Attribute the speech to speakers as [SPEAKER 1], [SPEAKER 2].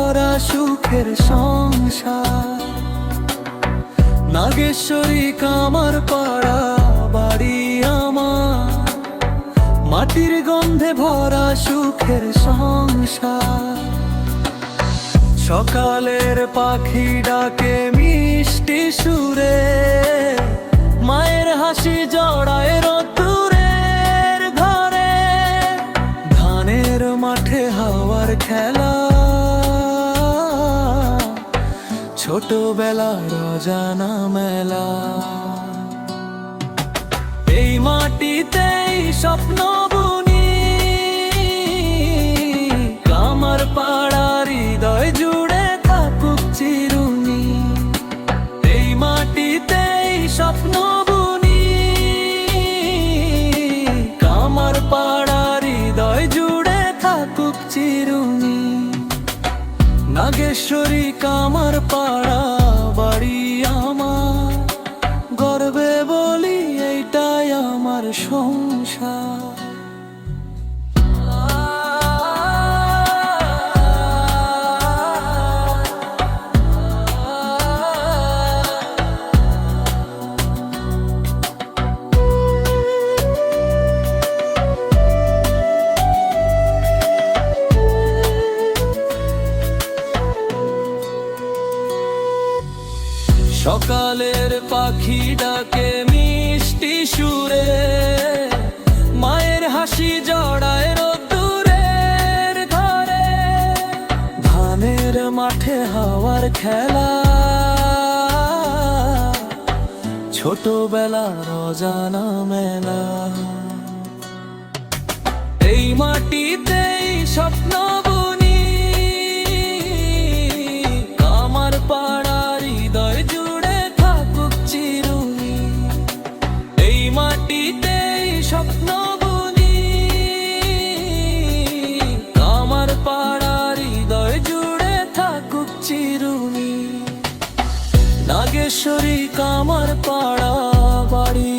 [SPEAKER 1] ভরা সুখের সংসার। নাগেশ্বরী কামার পাড়া বাড়ি আমার, মাটির গন্ধে ভরা সুখের সংসার। সকালের পাখি ডাকে মিষ্টি সুরে, মায়ের হাসি জড়ায় রোদ্দুরের ঘরে। ধানের মাঠে হাওয়ার খেলা, ছোটবেলার অজানা মেলা। এই মাটিতেই স্বপ্ন বুনি, কামার পাড়ার হৃদয় জুড়ে থাকুক চিরুনি। এই মাটিতেই স্বপ্ন বুনি, কামার পাড়ার হৃদয় জুড়ে থাকুক চিরুনি। নাগেশ্বরী কামার পাড়া বাড়ি আমার, গর্বে বলি এইটাই আমার সংসার। সকালের পাখি ডাকে মিষ্টি সুরে, মায়ের হাসি জড়ায় রোদ্দুরের ঘরে। ধানের মাঠে হাওয়ার খেলা, ছোটবেলার অজানা মেলা। এই মাটিতেই স্বপ্ন বুনি, কামার পাড়ার হৃদয় জুড়ে থাকুক চিরুনি। এই মাটিতেই স্বপ্ন বুনি, কামার পাড়ার হৃদয় জুড়ে থাকুক চিরুনি। নাগেশ্বরী কামার পাড়া বাড়ি